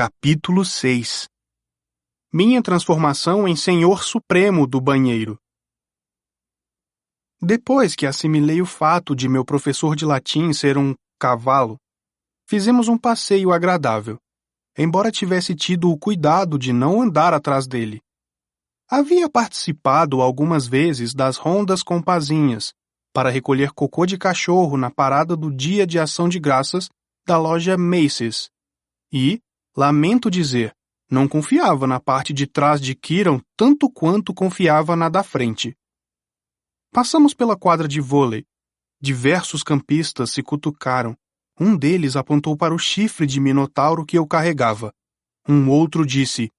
Capítulo 6. Minha transformação em Senhor Supremo do banheiro. Depois que assimilei o fato de meu professor de latim ser um cavalo, fizemos um passeio agradável, embora tivesse tido o cuidado de não andar atrás dele. Havia participado algumas vezes das rondas com Pazinhas, para recolher cocô de cachorro na parada do Dia de Ação de Graças da loja Macy's, e, lamento dizer, não confiava na parte de trás de Kieran tanto quanto confiava na da frente. Passamos pela quadra de vôlei. Diversos campistas se cutucaram. Um deles apontou para o chifre de minotauro que eu carregava. Um outro disse,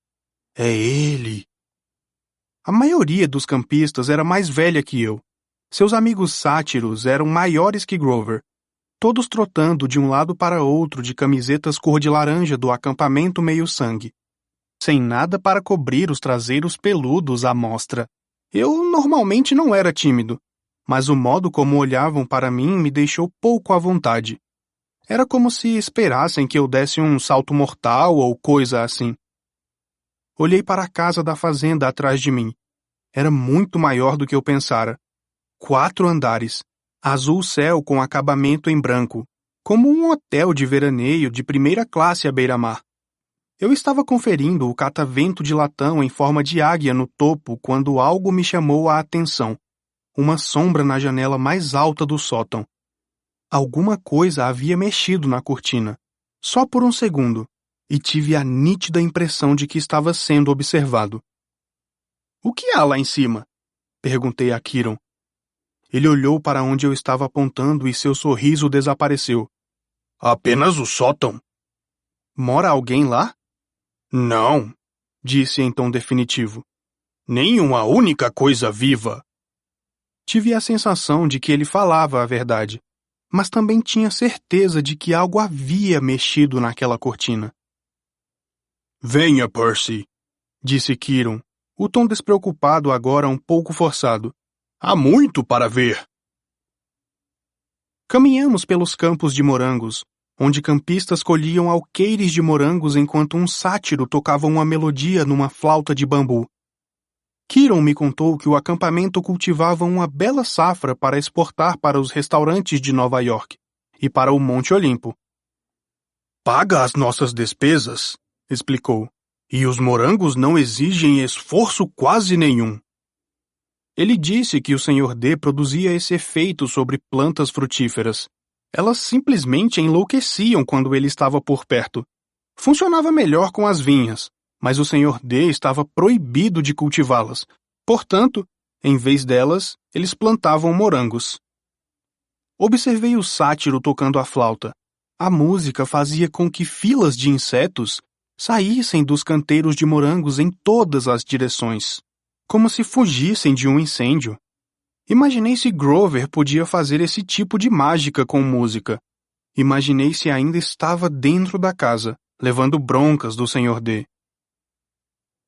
"É ele." A maioria dos campistas era mais velha que eu. Seus amigos sátiros eram maiores que Grover, todos trotando de um lado para outro de camisetas cor de laranja do acampamento meio-sangue, sem nada para cobrir os traseiros peludos à mostra. Eu normalmente não era tímido, mas o modo como olhavam para mim me deixou pouco à vontade. Era como se esperassem que eu desse um salto mortal ou coisa assim. Olhei para a casa da fazenda atrás de mim. Era muito maior do que eu pensara. 4 andares, azul céu com acabamento em branco, como um hotel de veraneio de primeira classe à beira-mar. Eu estava conferindo o catavento de latão em forma de águia no topo quando algo me chamou a atenção. Uma sombra na janela mais alta do sótão. Alguma coisa havia mexido na cortina, só por um segundo, e tive a nítida impressão de que estava sendo observado. "O que há lá em cima?" perguntei a Kieran. Ele olhou para onde eu estava apontando e seu sorriso desapareceu. "Apenas o sótão." "Mora alguém lá?" "Não," disse em tom definitivo. "Nem uma única coisa viva." Tive a sensação de que ele falava a verdade, mas também tinha certeza de que algo havia mexido naquela cortina. "Venha, Percy," disse Kieran, o tom despreocupado agora um pouco forçado. "Há muito para ver." Caminhamos pelos campos de morangos, onde campistas colhiam alqueires de morangos enquanto um sátiro tocava uma melodia numa flauta de bambu. Kieran me contou que o acampamento cultivava uma bela safra para exportar para os restaurantes de Nova York e para o Monte Olimpo. "Paga as nossas despesas," explicou, "e os morangos não exigem esforço quase nenhum." Ele disse que o Sr. D produzia esse efeito sobre plantas frutíferas. Elas simplesmente enlouqueciam quando ele estava por perto. Funcionava melhor com as vinhas, mas o Sr. D estava proibido de cultivá-las. Portanto, em vez delas, eles plantavam morangos. Observei o sátiro tocando a flauta. A música fazia com que filas de insetos saíssem dos canteiros de morangos em todas as direções, como se fugissem de um incêndio. Imaginei se Grover podia fazer esse tipo de mágica com música. Imaginei se ainda estava dentro da casa, levando broncas do Sr. D.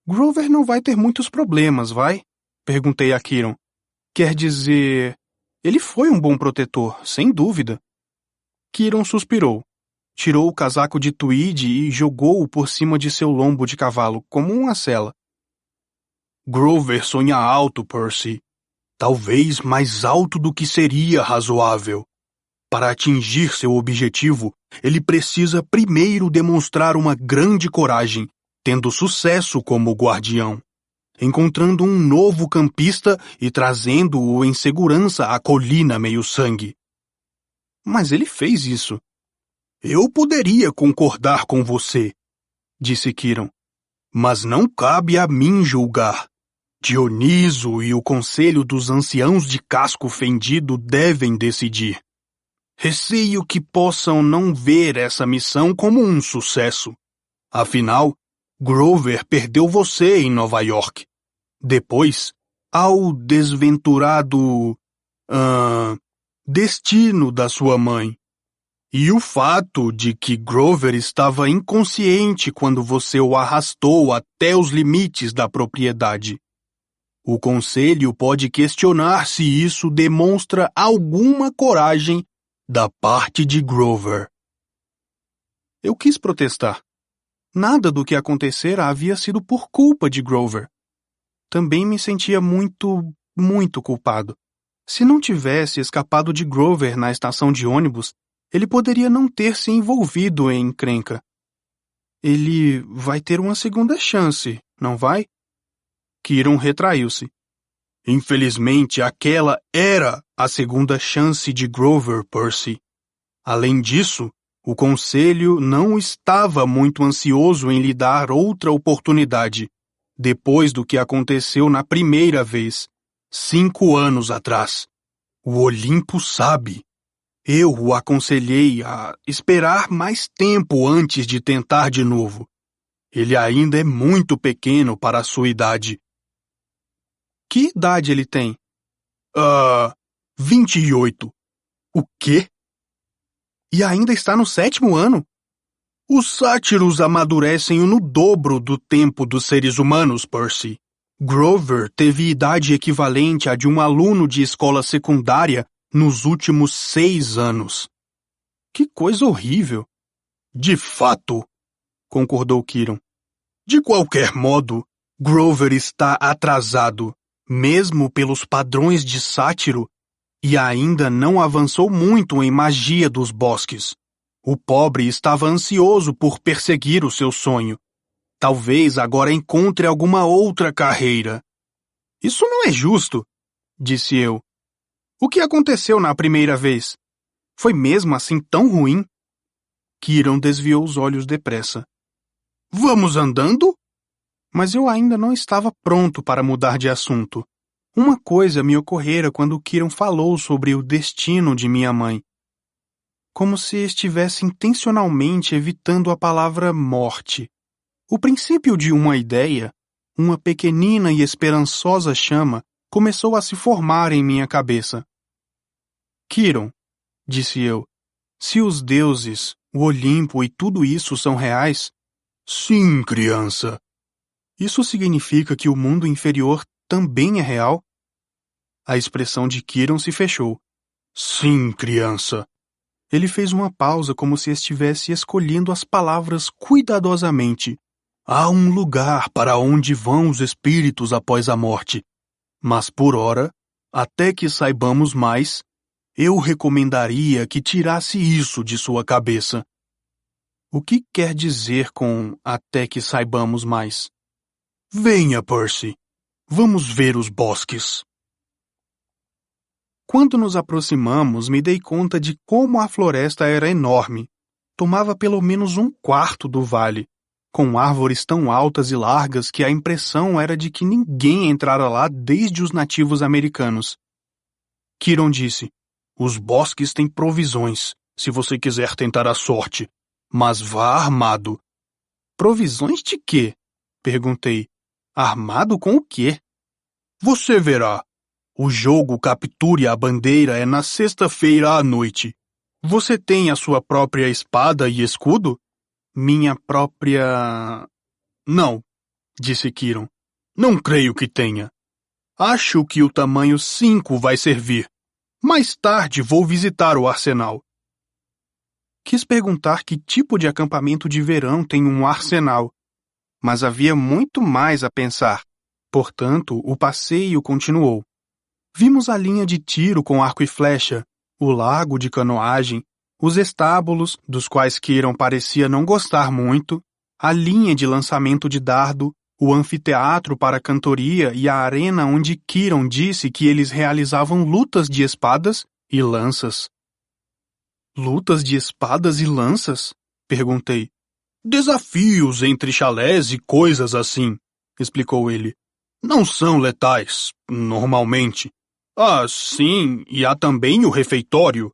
"Grover não vai ter muitos problemas, vai?" perguntei a Kieran. "Quer dizer, ele foi um bom protetor, sem dúvida." Kieran suspirou, tirou o casaco de tweed e jogou-o por cima de seu lombo de cavalo, como uma sela. "Grover sonha alto, Percy. Talvez mais alto do que seria razoável. Para atingir seu objetivo, ele precisa primeiro demonstrar uma grande coragem, tendo sucesso como guardião, encontrando um novo campista e trazendo-o em segurança à colina meio-sangue." "Mas ele fez isso." "Eu poderia concordar com você," disse Kieran, "mas não cabe a mim julgar. Dioniso e o conselho dos anciãos de casco fendido devem decidir. Receio que possam não ver essa missão como um sucesso. Afinal, Grover perdeu você em Nova York. Depois, ao desventurado destino da sua mãe. E o fato de que Grover estava inconsciente quando você o arrastou até os limites da propriedade. O conselho pode questionar se isso demonstra alguma coragem da parte de Grover." Eu quis protestar. Nada do que acontecera havia sido por culpa de Grover. Também me sentia muito culpado. Se não tivesse escapado de Grover na estação de ônibus, ele poderia não ter se envolvido em encrenca. Ele vai ter uma segunda chance, não vai? Kiron retraiu-se. Infelizmente, aquela era a segunda chance de Grover, Percy. Além disso, o conselho não estava muito ansioso em lhe dar outra oportunidade, depois do que aconteceu na primeira vez, 5 anos atrás. O Olimpo sabe. Eu o aconselhei a esperar mais tempo antes de tentar de novo. Ele ainda é muito pequeno para a sua idade. Que idade ele tem? 28. O quê? E ainda está no 7º ano? Os sátiros amadurecem no dobro do tempo dos seres humanos, Percy. Grover teve idade equivalente à de um aluno de escola secundária nos últimos 6 anos. Que coisa horrível. De fato, concordou Kiron. De qualquer modo, Grover está atrasado, mesmo pelos padrões de sátiro, e ainda não avançou muito em magia dos bosques. O pobre estava ansioso por perseguir o seu sonho. Talvez agora encontre alguma outra carreira. Isso não é justo, disse eu. O que aconteceu na primeira vez? Foi mesmo assim tão ruim? Kiron desviou os olhos depressa. Vamos andando? Mas eu ainda não estava pronto para mudar de assunto. Uma coisa me ocorrera quando Kiron falou sobre o destino de minha mãe. Como se estivesse intencionalmente evitando a palavra morte. O princípio de uma ideia, uma pequenina e esperançosa chama, começou a se formar em minha cabeça. Kiron, disse eu, se os deuses, o Olimpo e tudo isso são reais... Sim, criança. Isso significa que o mundo inferior também é real? A expressão de Kiron se fechou. Sim, criança. Ele fez uma pausa como se estivesse escolhendo as palavras cuidadosamente. Há um lugar para onde vão os espíritos após a morte. Mas por ora, até que saibamos mais, eu recomendaria que tirasse isso de sua cabeça. O que quer dizer com até que saibamos mais? Venha, Percy. Vamos ver os bosques. Quando nos aproximamos, me dei conta de como a floresta era enorme. Tomava pelo menos 1/4 do vale, com árvores tão altas e largas que a impressão era de que ninguém entrara lá desde os nativos americanos. Kiron disse, os bosques têm provisões, se você quiser tentar a sorte, mas vá armado. Provisões de quê? Perguntei. Armado com o quê? Você verá. O jogo Capture a Bandeira é na sexta-feira à noite. Você tem a sua própria espada e escudo? Minha própria... Não, disse Kiron. Não creio que tenha. Acho que o tamanho 5 vai servir. Mais tarde vou visitar o arsenal. Quis perguntar que tipo de acampamento de verão tem um arsenal, mas havia muito mais a pensar. Portanto, o passeio continuou. Vimos a linha de tiro com arco e flecha, o lago de canoagem, os estábulos, dos quais Kiron parecia não gostar muito, a linha de lançamento de dardo, o anfiteatro para a cantoria e a arena onde Kiron disse que eles realizavam lutas de espadas e lanças. Lutas de espadas e lanças? Perguntei. Desafios entre chalés e coisas assim, explicou ele. Não são letais, normalmente. Ah, sim, e há também o refeitório.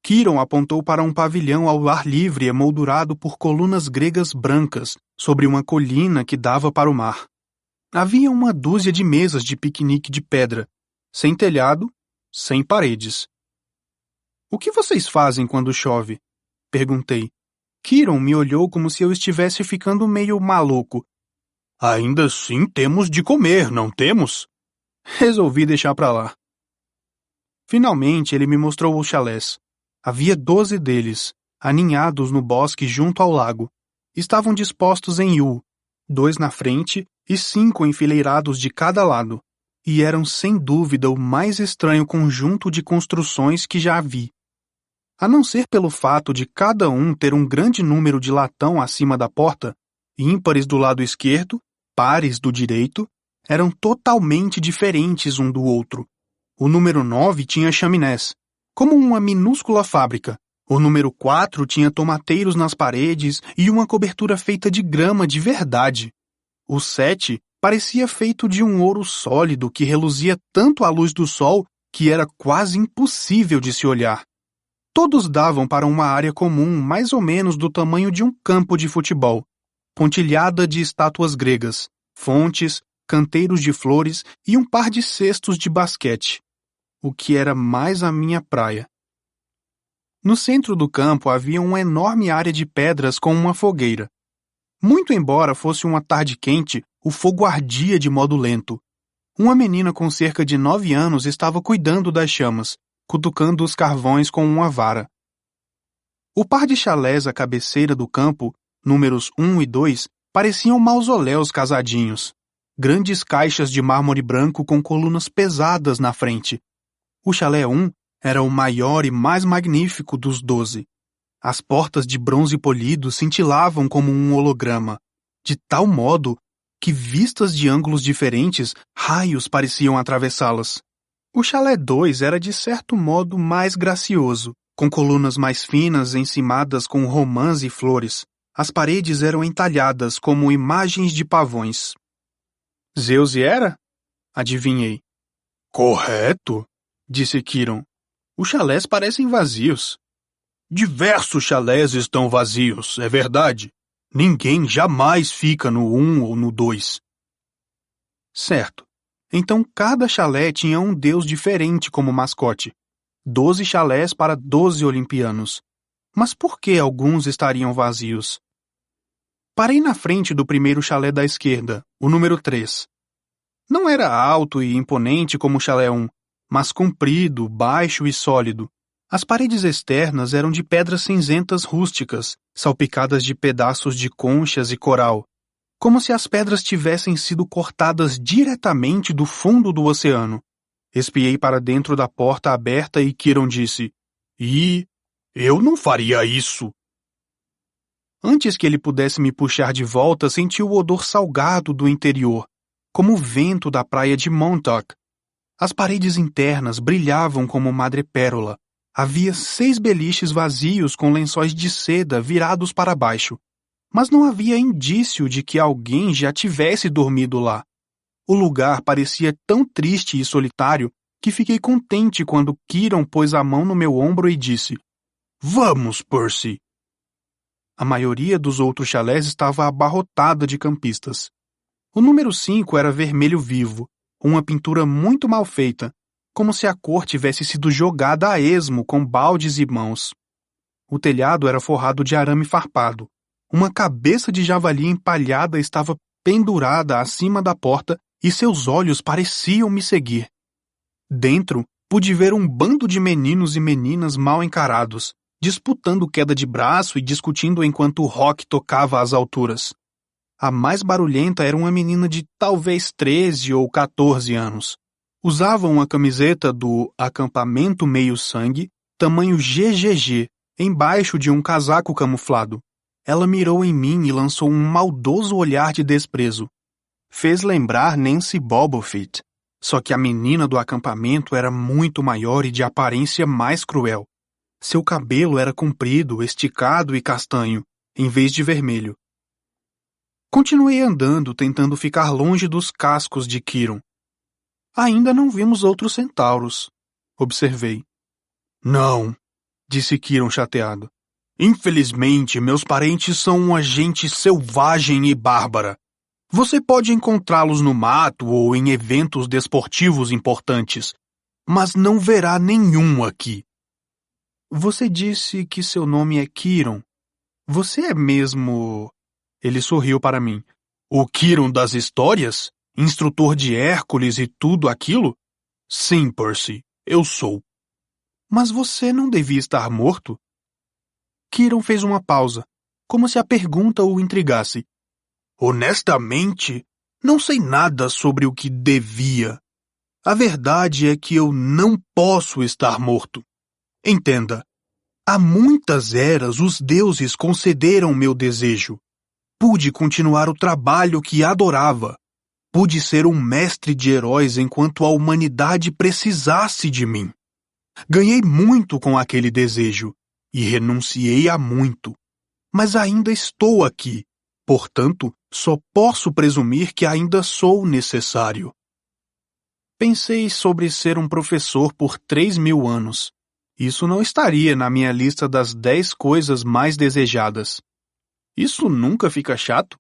Kiron apontou para um pavilhão ao ar livre emoldurado por colunas gregas brancas, sobre uma colina que dava para o mar. Havia uma dúzia de mesas de piquenique de pedra, sem telhado, sem paredes. O que vocês fazem quando chove? Perguntei. Kiron me olhou como se eu estivesse ficando meio maluco. Ainda assim temos de comer, não temos? Resolvi deixar para lá. Finalmente ele me mostrou os chalés. Havia 12 deles, aninhados no bosque junto ao lago, Estavam dispostos em U, 2 na frente e 5 enfileirados de cada lado, e eram sem dúvida o mais estranho conjunto de construções que já vi. A não ser pelo fato de cada um ter um grande número de latão acima da porta, ímpares do lado esquerdo, pares do direito, eram totalmente diferentes um do outro. O número 9 tinha chaminés, como uma minúscula fábrica. O número 4 tinha tomateiros nas paredes e uma cobertura feita de grama de verdade. O 7 parecia feito de um ouro sólido que reluzia tanto à luz do sol que era quase impossível de se olhar. Todos davam para uma área comum mais ou menos do tamanho de um campo de futebol, pontilhada de estátuas gregas, fontes, canteiros de flores e um par de cestos de basquete, o que era mais a minha praia. No centro do campo havia uma enorme área de pedras com uma fogueira. Muito embora fosse uma tarde quente, o fogo ardia de modo lento. Uma menina com cerca de 9 anos estava cuidando das chamas, cutucando os carvões com uma vara. O par de chalés à cabeceira do campo, números 1 e 2, pareciam mausoléus casadinhos. Grandes caixas de mármore branco com colunas pesadas na frente. O chalé 1 era o maior e mais magnífico dos 12. As portas de bronze polido cintilavam como um holograma, de tal modo que, vistas de ângulos diferentes, raios pareciam atravessá-las. O chalé 2 era de certo modo mais gracioso, com colunas mais finas encimadas com romãs e flores. As paredes eram entalhadas como imagens de pavões. Zeus era? Adivinhei. Correto, disse Quiron. Os chalés parecem vazios. Diversos chalés estão vazios, é verdade. Ninguém jamais fica no 1 ou no 2. Certo. Então cada chalé tinha um deus diferente como mascote. 12 chalés para 12 olimpianos. Mas por que alguns estariam vazios? Parei na frente do primeiro chalé da esquerda, o número 3. Não era alto e imponente como o chalé 1, mas comprido, baixo e sólido. As paredes externas eram de pedras cinzentas rústicas, salpicadas de pedaços de conchas e coral, como se as pedras tivessem sido cortadas diretamente do fundo do oceano. Espiei para dentro da porta aberta e Quiron disse: eu não faria isso. Antes que ele pudesse me puxar de volta, senti o odor salgado do interior, como o vento da praia de Montauk. As paredes internas brilhavam como madrepérola. Havia 6 beliches vazios com lençóis de seda virados para baixo, mas não havia indício de que alguém já tivesse dormido lá. O lugar parecia tão triste e solitário que fiquei contente quando Quiron pôs a mão no meu ombro e disse: Vamos, Percy! A maioria dos outros chalés estava abarrotada de campistas. O número 5 era vermelho vivo, uma pintura muito mal feita, como se a cor tivesse sido jogada a esmo com baldes e mãos. O telhado era forrado de arame farpado. Uma cabeça de javali empalhada estava pendurada acima da porta e seus olhos pareciam me seguir. Dentro, pude ver um bando de meninos e meninas mal encarados, disputando queda de braço e discutindo enquanto o rock tocava às alturas. A mais barulhenta era uma menina de talvez 13 ou 14 anos. Usava uma camiseta do acampamento meio-sangue, tamanho GGG, embaixo de um casaco camuflado. Ela mirou em mim e lançou um maldoso olhar de desprezo. Fez lembrar Nancy Bobofit, só que a menina do acampamento era muito maior e de aparência mais cruel. Seu cabelo era comprido, esticado e castanho, em vez de vermelho. Continuei andando, tentando ficar longe dos cascos de Quiron. Ainda não vimos outros centauros, observei. Não, disse Quiron chateado. Infelizmente, meus parentes são uma gente selvagem e bárbara. Você pode encontrá-los no mato ou em eventos desportivos importantes, mas não verá nenhum aqui. Você disse que seu nome é Quiron. Você é mesmo... Ele sorriu para mim. O Quiron das histórias? Instrutor de Hércules e tudo aquilo? Sim, Percy, eu sou. Mas você não devia estar morto? Quiron fez uma pausa. como se a pergunta o intrigasse. Honestamente, não sei nada sobre o que devia. A verdade é que eu não posso estar morto. Entenda, há muitas eras os deuses concederam meu desejo. Pude continuar o trabalho que adorava. Pude ser um mestre de heróis enquanto a humanidade precisasse de mim. Ganhei muito com aquele desejo e renunciei a muito. Mas ainda estou aqui. Portanto, só posso presumir que ainda sou necessário. Pensei sobre ser um professor por 3.000 anos. Isso não estaria na minha lista das 10 coisas mais desejadas. Isso nunca fica chato?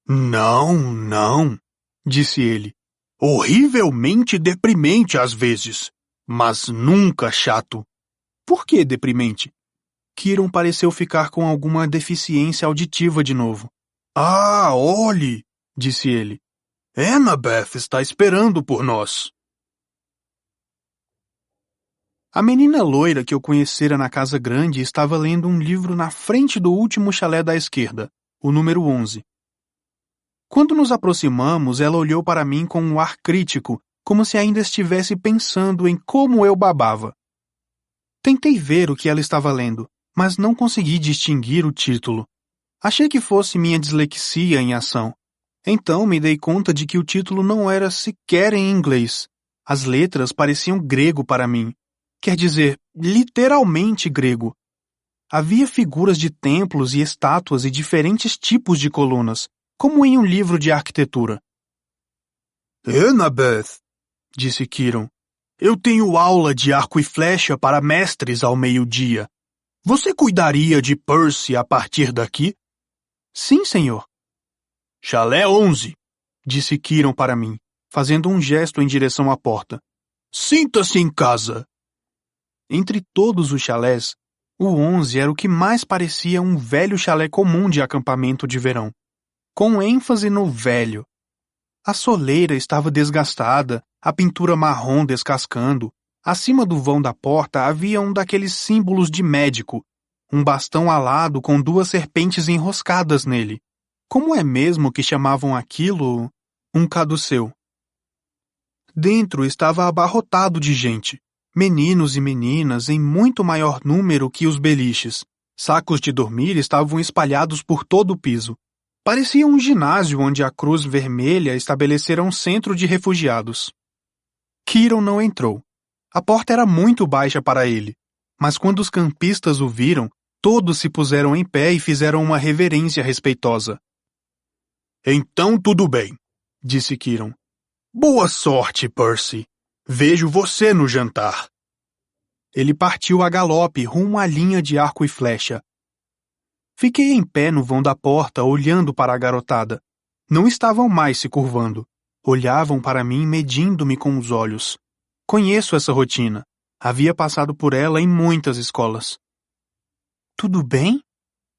Não, não, disse ele. Horrivelmente deprimente às vezes, mas nunca chato. Por que deprimente? Kiron pareceu ficar com alguma deficiência auditiva de novo. Ah, olhe, disse ele. Annabeth está esperando por nós. A menina loira que eu conhecera na casa grande estava lendo um livro na frente do último chalé da esquerda, o número 11. Quando nos aproximamos, ela olhou para mim com um ar crítico, como se ainda estivesse pensando em como eu babava. Tentei ver o que ela estava lendo, mas não consegui distinguir o título. Achei que fosse minha dislexia em ação. Então me dei conta de que o título não era sequer em inglês. As letras pareciam grego para mim. Quer dizer, literalmente grego. Havia figuras de templos e estátuas e diferentes tipos de colunas, como em um livro de arquitetura. Annabeth, disse Kiron, eu tenho aula de arco e flecha para mestres ao meio-dia. Você cuidaria de Percy a partir daqui? Sim, senhor. Chalé 11, disse Kiron para mim, fazendo um gesto em direção à porta. Sinta-se em casa. Entre todos os chalés, o 11 era o que mais parecia um velho chalé comum de acampamento de verão, com ênfase no velho. A soleira estava desgastada, a pintura marrom descascando. Acima do vão da porta havia um daqueles símbolos de médico, um bastão alado com 2 serpentes enroscadas nele. Como é mesmo que chamavam aquilo? Um caduceu. Dentro estava abarrotado de gente. Meninos e meninas em muito maior número que os beliches. Sacos de dormir estavam espalhados por todo o piso. Parecia um ginásio onde a Cruz Vermelha estabelecera um centro de refugiados. Kiron não entrou. A porta era muito baixa para ele, mas quando os campistas o viram, todos se puseram em pé e fizeram uma reverência respeitosa. Então tudo bem, disse Kiron. Boa sorte, Percy. Vejo você no jantar. Ele partiu a galope rumo à linha de arco e flecha. Fiquei em pé no vão da porta, olhando para a garotada. Não estavam mais se curvando. Olhavam para mim, medindo-me com os olhos. Conheço essa rotina. Havia passado por ela em muitas escolas. Tudo bem?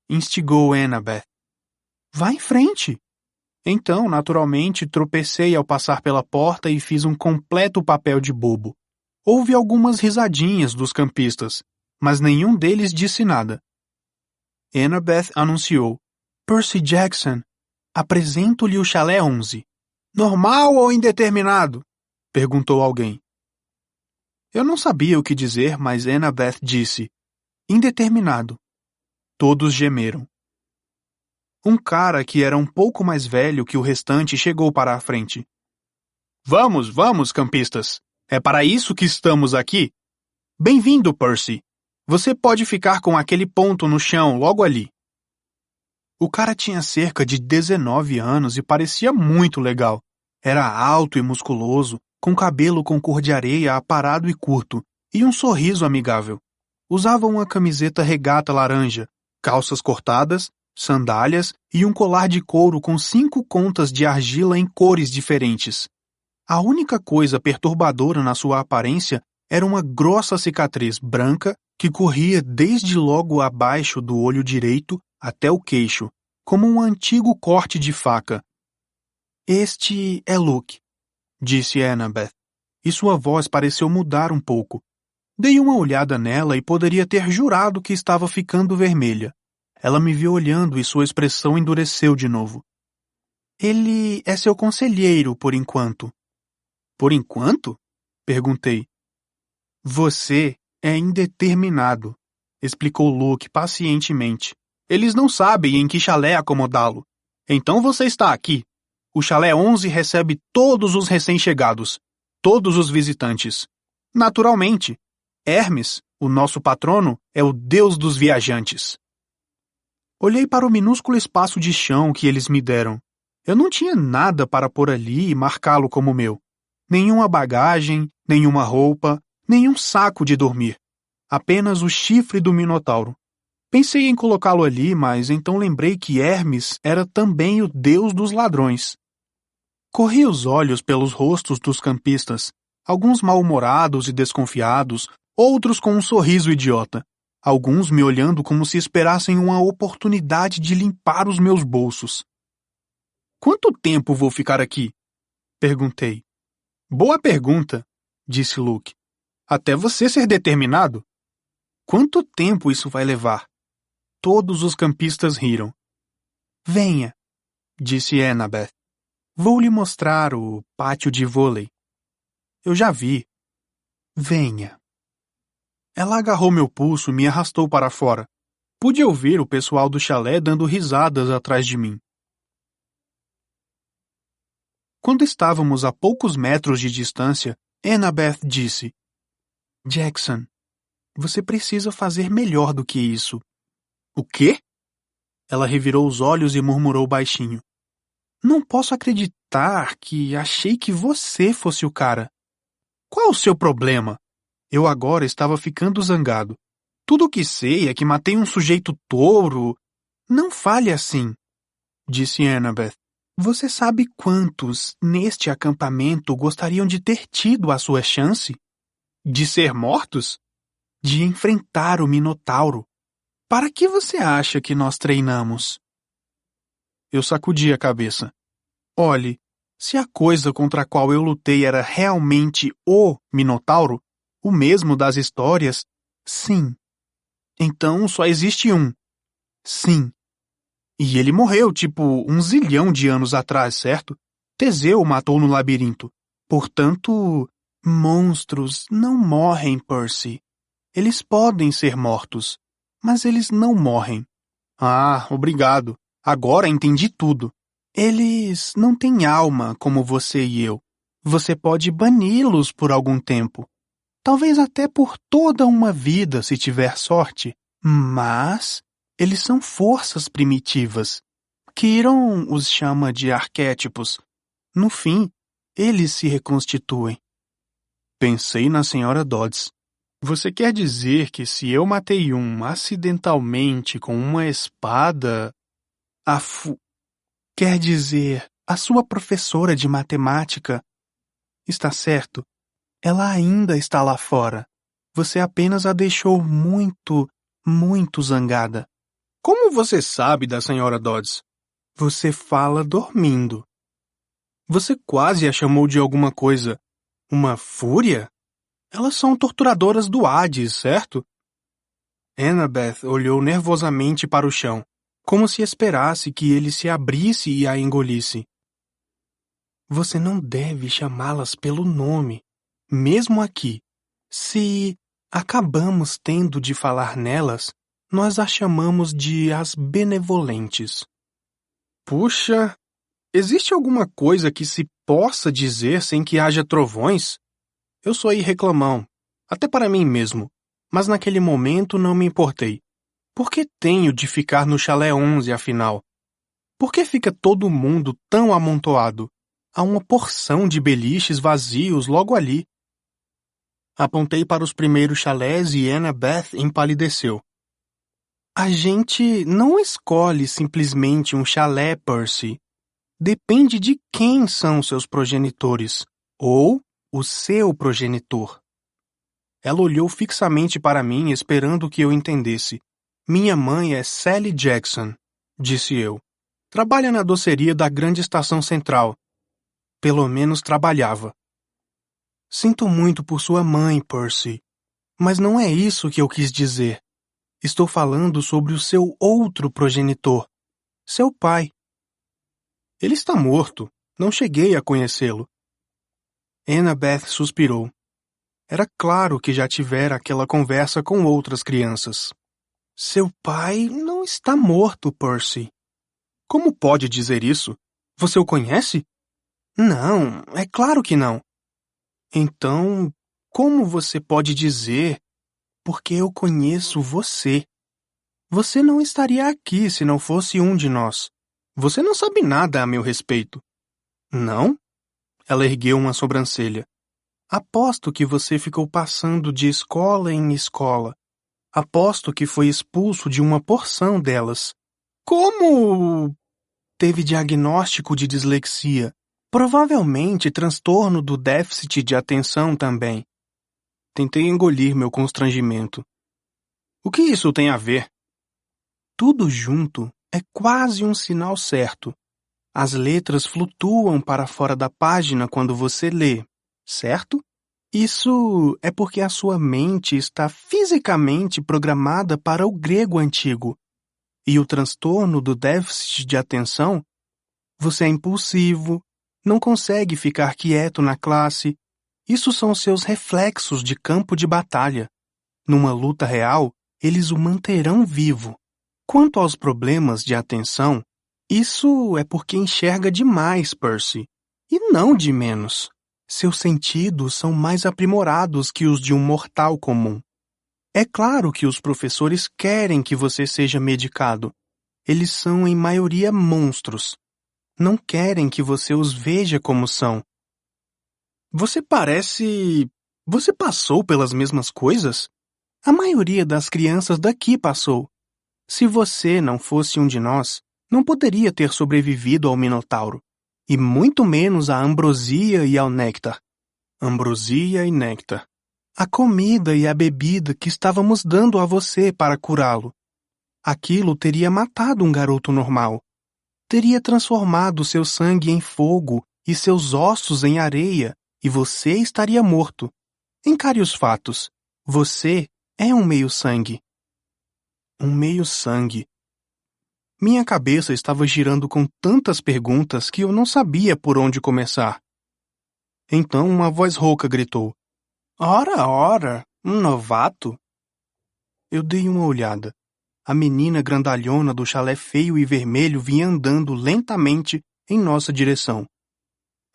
Instigou Annabeth. Vá em frente. Então, naturalmente, tropecei ao passar pela porta e fiz um completo papel de bobo. Houve algumas risadinhas dos campistas, mas nenhum deles disse nada. Annabeth anunciou. Percy Jackson, apresento-lhe o chalé 11. Normal ou indeterminado? Perguntou alguém. Eu não sabia o que dizer, mas Annabeth disse. Indeterminado. Todos gemeram. Um cara que era um pouco mais velho que o restante chegou para a frente. Vamos, vamos, campistas. É para isso que estamos aqui. Bem-vindo, Percy. Você pode ficar com aquele ponto no chão logo ali. O cara tinha cerca de 19 anos e parecia muito legal. Era alto e musculoso, com cabelo com cor de areia aparado e curto, e um sorriso amigável. Usava uma camiseta regata laranja, calças cortadas, sandálias e um colar de couro com 5 contas de argila em cores diferentes. A única coisa perturbadora na sua aparência era uma grossa cicatriz branca que corria desde logo abaixo do olho direito até o queixo, como um antigo corte de faca. Este é Luke, disse Annabeth, e sua voz pareceu mudar um pouco. Dei uma olhada nela e poderia ter jurado que estava ficando vermelha. Ela me viu olhando e sua expressão endureceu de novo. Ele é seu conselheiro, por enquanto. Por enquanto? Perguntei. Você é indeterminado, explicou Luke pacientemente. Eles não sabem em que chalé acomodá-lo. Então você está aqui. O chalé 11 recebe todos os recém-chegados, todos os visitantes. Naturalmente, Hermes, o nosso patrono, é o deus dos viajantes. Olhei para o minúsculo espaço de chão que eles me deram. Eu não tinha nada para pôr ali e marcá-lo como meu. Nenhuma bagagem, nenhuma roupa, nenhum saco de dormir. Apenas o chifre do Minotauro. Pensei em colocá-lo ali, mas então lembrei que Hermes era também o deus dos ladrões. Corri os olhos pelos rostos dos campistas, alguns mal-humorados e desconfiados, outros com um sorriso idiota, alguns me olhando como se esperassem uma oportunidade de limpar os meus bolsos. Quanto tempo vou ficar aqui? Perguntei. Boa pergunta, disse Luke. Até você ser determinado? Quanto tempo isso vai levar? Todos os campistas riram. Venha, disse Annabeth. Vou lhe mostrar o pátio de vôlei. Eu já vi. Venha. Ela agarrou meu pulso e me arrastou para fora. Pude ouvir o pessoal do chalé dando risadas atrás de mim. Quando estávamos a poucos metros de distância, Annabeth disse: Jackson, você precisa fazer melhor do que isso. O quê? Ela revirou os olhos e murmurou baixinho. Não posso acreditar que achei que você fosse o cara. Qual o seu problema? Eu agora estava ficando zangado. Tudo o que sei é que matei um sujeito touro. Não fale assim, disse Annabeth. Você sabe quantos, neste acampamento, gostariam de ter tido a sua chance? De ser mortos? De enfrentar o Minotauro. Para que você acha que nós treinamos? Eu sacudi a cabeça. Olhe, se a coisa contra a qual eu lutei era realmente o Minotauro, o mesmo das histórias, sim. Então só existe um. Sim. E ele morreu, tipo, 1 zilhão de anos atrás, certo? Teseu o matou no labirinto. Portanto, monstros não morrem, Percy. Eles podem ser mortos, mas eles não morrem. Ah, obrigado. Agora entendi tudo. Eles não têm alma como você e eu. Você pode bani-los por algum tempo. Talvez até por toda uma vida, se tiver sorte. Mas eles são forças primitivas. Quiron os chama de arquétipos. No fim, eles se reconstituem. Pensei na senhora Dodds. Você quer dizer que se eu matei um acidentalmente com uma espada... Quer dizer, a sua professora de matemática... Está certo. Ela ainda está lá fora. Você apenas a deixou muito, muito zangada. Como você sabe da senhora Dodds? Você fala dormindo. Você quase a chamou de alguma coisa. Uma fúria? Elas são torturadoras do Hades, certo? Annabeth olhou nervosamente para o chão, como se esperasse que ele se abrisse e a engolisse. Você não deve chamá-las pelo nome, mesmo aqui. Se acabamos tendo de falar nelas, nós as chamamos de as benevolentes. Puxa, existe alguma coisa que se possa dizer sem que haja trovões? Eu sou reclamão, até para mim mesmo, mas naquele momento não me importei. Por que tenho de ficar no chalé 11, afinal? Por que fica todo mundo tão amontoado? Há uma porção de beliches vazios logo ali. Apontei para os primeiros chalés e Annabeth empalideceu. A gente não escolhe simplesmente um chalé, Percy. Depende de quem são seus progenitores, ou o seu progenitor. Ela olhou fixamente para mim, esperando que eu entendesse. Minha mãe é Sally Jackson, disse eu. Trabalha na doceria da grande estação central. Pelo menos trabalhava. Sinto muito por sua mãe, Percy. Mas não é isso que eu quis dizer. Estou falando sobre o seu outro progenitor, seu pai. Ele está morto. Não cheguei a conhecê-lo. Annabeth suspirou. Era claro que já tivera aquela conversa com outras crianças. Seu pai não está morto, Percy. Como pode dizer isso? Você o conhece? Não, é claro que não. Então, como você pode dizer? Porque eu conheço você. Você não estaria aqui se não fosse um de nós. Você não sabe nada a meu respeito. Não? Ela ergueu uma sobrancelha. Aposto que você ficou passando de escola em escola. Aposto que foi expulso de uma porção delas. Como? Teve diagnóstico de dislexia. Provavelmente transtorno do déficit de atenção também. Tentei engolir meu constrangimento. O que isso tem a ver? Tudo junto é quase um sinal certo. As letras flutuam para fora da página quando você lê, certo? Isso é porque a sua mente está fisicamente programada para o grego antigo. E o transtorno do déficit de atenção, você é impulsivo, não consegue ficar quieto na classe. Isso são seus reflexos de campo de batalha. Numa luta real, eles o manterão vivo. Quanto aos problemas de atenção, isso é porque enxerga demais, Percy, e não de menos. Seus sentidos são mais aprimorados que os de um mortal comum. É claro que os professores querem que você seja medicado. Eles são, em maioria, monstros. Não querem que você os veja como são. Você parece... Você passou pelas mesmas coisas? A maioria das crianças daqui passou. Se você não fosse um de nós, não poderia ter sobrevivido ao Minotauro, e muito menos à ambrosia e ao néctar. Ambrosia e néctar. A comida e a bebida que estávamos dando a você para curá-lo. Aquilo teria matado um garoto normal. Teria transformado seu sangue em fogo e seus ossos em areia, e você estaria morto. Encare os fatos. Você é um meio-sangue. Um meio-sangue. Minha cabeça estava girando com tantas perguntas que eu não sabia por onde começar. Então uma voz rouca gritou. Ora, ora, um novato? Eu dei uma olhada. A menina grandalhona do chalé feio e vermelho vinha andando lentamente em nossa direção.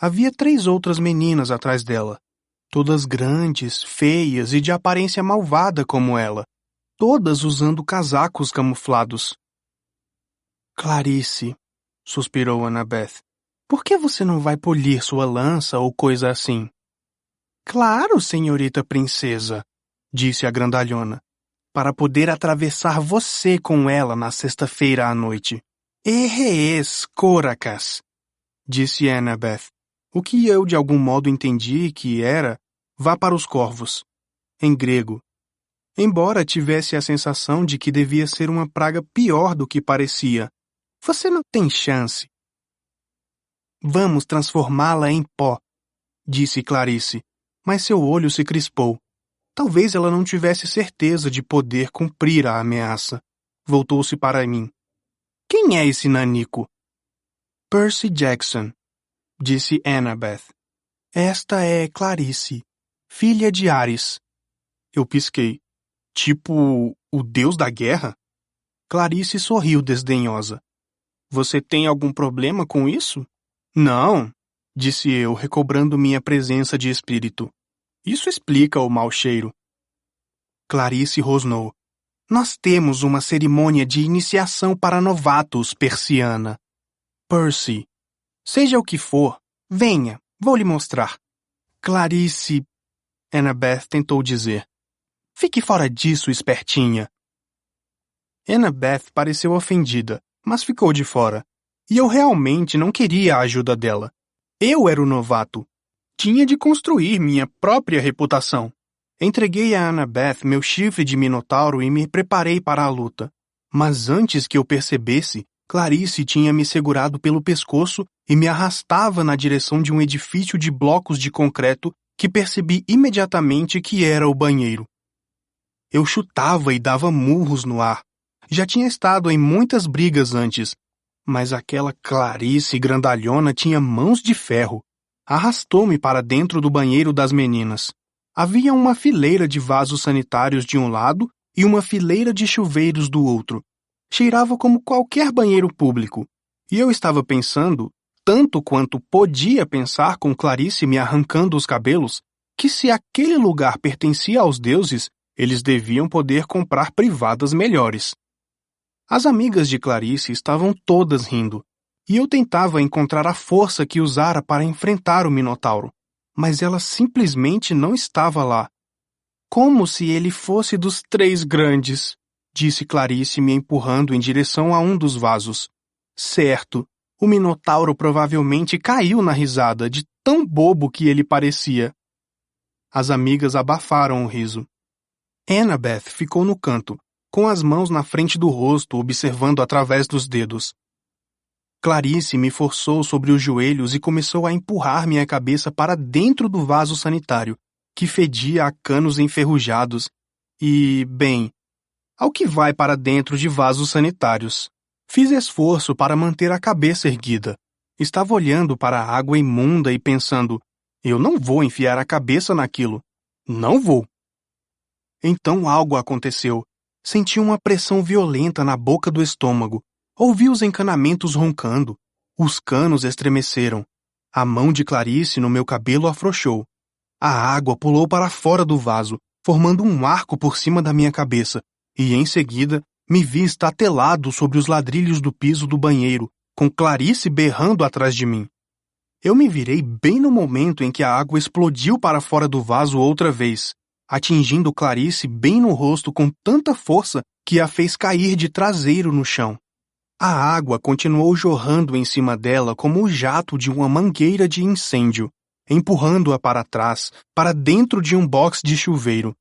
Havia 3 outras meninas atrás dela, todas grandes, feias e de aparência malvada como ela. Todas usando casacos camuflados. Clarice, suspirou Annabeth, por que você não vai polir sua lança ou coisa assim? Claro, senhorita princesa, disse a grandalhona, para poder atravessar você com ela na sexta-feira à noite. Errees, coracas, disse Annabeth, o que eu de algum modo entendi que era vá para os corvos, em grego. Embora tivesse a sensação de que devia ser uma praga pior do que parecia. Você não tem chance. Vamos transformá-la em pó, disse Clarice, mas seu olho se crispou. Talvez ela não tivesse certeza de poder cumprir a ameaça. Voltou-se para mim. Quem é esse nanico? Percy Jackson, disse Annabeth. Esta é Clarice, filha de Ares. Eu pisquei. Tipo, o deus da guerra? Clarice sorriu desdenhosa. Você tem algum problema com isso? Não, disse eu, recobrando minha presença de espírito. Isso explica o mau cheiro. Clarice rosnou. Nós temos uma cerimônia de iniciação para novatos, Persiana. Percy, seja o que for, venha, vou lhe mostrar. Clarice, Annabeth tentou dizer. Fique fora disso, espertinha. Annabeth pareceu ofendida, mas ficou de fora. E eu realmente não queria a ajuda dela. Eu era o novato. Tinha de construir minha própria reputação. Entreguei a Annabeth meu chifre de minotauro e me preparei para a luta. Mas antes que eu percebesse, Clarice tinha me segurado pelo pescoço e me arrastava na direção de um edifício de blocos de concreto que percebi imediatamente que era o banheiro. Eu chutava e dava murros no ar. Já tinha estado em muitas brigas antes, mas aquela Clarice grandalhona tinha mãos de ferro. Arrastou-me para dentro do banheiro das meninas. Havia uma fileira de vasos sanitários de um lado e uma fileira de chuveiros do outro. Cheirava como qualquer banheiro público. E eu estava pensando, tanto quanto podia pensar com Clarice me arrancando os cabelos, que se aquele lugar pertencia aos deuses, eles deviam poder comprar privadas melhores. As amigas de Clarice estavam todas rindo, e eu tentava encontrar a força que usara para enfrentar o Minotauro, mas ela simplesmente não estava lá. Como se ele fosse dos três grandes, disse Clarice me empurrando em direção a um dos vasos. Certo, o Minotauro provavelmente caiu na risada de tão bobo que ele parecia. As amigas abafaram o riso. Annabeth ficou no canto, com as mãos na frente do rosto, observando através dos dedos. Clarice me forçou sobre os joelhos e começou a empurrar minha cabeça para dentro do vaso sanitário, que fedia a canos enferrujados e, bem, ao que vai para dentro de vasos sanitários. Fiz esforço para manter a cabeça erguida. Estava olhando para a água imunda e pensando, eu não vou enfiar a cabeça naquilo. Não vou. Então algo aconteceu. Senti uma pressão violenta na boca do estômago. Ouvi os encanamentos roncando. Os canos estremeceram. A mão de Clarice no meu cabelo afrouxou. A água pulou para fora do vaso, formando um arco por cima da minha cabeça, e em seguida me vi estatelado sobre os ladrilhos do piso do banheiro, com Clarice berrando atrás de mim. Eu me virei bem no momento em que a água explodiu para fora do vaso outra vez, atingindo Clarice bem no rosto com tanta força que a fez cair de traseiro no chão. A água continuou jorrando em cima dela como o jato de uma mangueira de incêndio, empurrando-a para trás, para dentro de um box de chuveiro.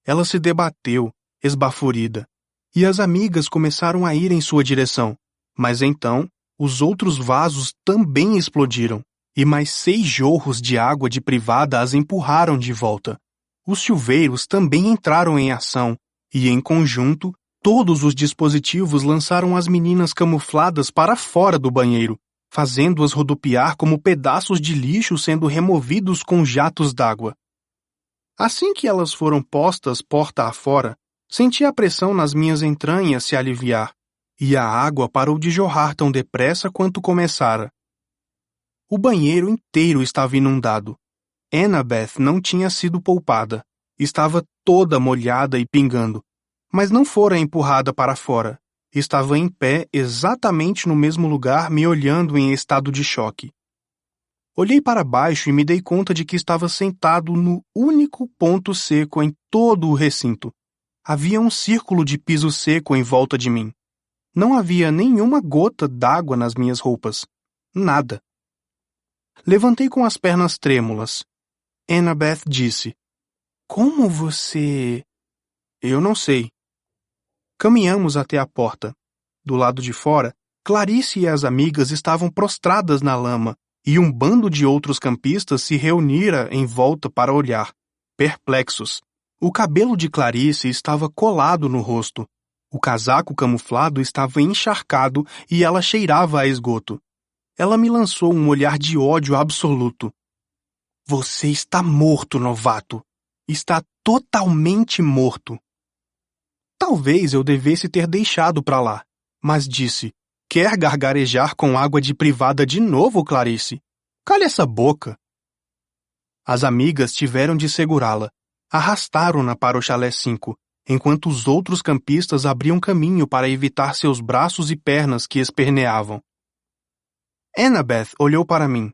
Ela se debateu, esbaforida, e as amigas começaram a ir em sua direção, mas então os outros vasos também explodiram, e mais 6 jorros de água de privada as empurraram de volta. Os chuveiros também entraram em ação, e em conjunto, todos os dispositivos lançaram as meninas camufladas para fora do banheiro, fazendo-as rodopiar como pedaços de lixo sendo removidos com jatos d'água. Assim que elas foram postas porta afora, senti a pressão nas minhas entranhas se aliviar, e a água parou de jorrar tão depressa quanto começara. O banheiro inteiro estava inundado. Annabeth não tinha sido poupada. Estava toda molhada e pingando, mas não fora empurrada para fora. Estava em pé exatamente no mesmo lugar, me olhando em estado de choque. Olhei para baixo e me dei conta de que estava sentado no único ponto seco em todo o recinto. Havia um círculo de piso seco em volta de mim. Não havia nenhuma gota d'água nas minhas roupas. Nada. Levantei com as pernas trêmulas. Annabeth disse, "Como você..." Eu não sei. Caminhamos até a porta. Do lado de fora, Clarice e as amigas estavam prostradas na lama, e um bando de outros campistas se reunira em volta para olhar, perplexos. O cabelo de Clarice estava colado no rosto. O casaco camuflado estava encharcado e ela cheirava a esgoto. Ela me lançou um olhar de ódio absoluto. Você está morto, novato. Está totalmente morto. Talvez eu devesse ter deixado para lá, mas disse, quer gargarejar com água de privada de novo, Clarice? Cale essa boca. As amigas tiveram de segurá-la. Arrastaram-na para o chalé 5, enquanto os outros campistas abriam caminho para evitar seus braços e pernas que esperneavam. Annabeth olhou para mim.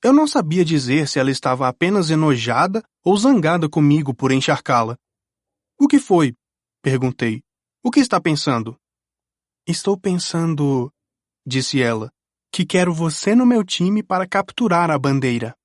Eu não sabia dizer se ela estava apenas enojada ou zangada comigo por encharcá-la. O que foi? Perguntei. O que está pensando? Estou pensando, disse ela, que quero você no meu time para capturar a bandeira.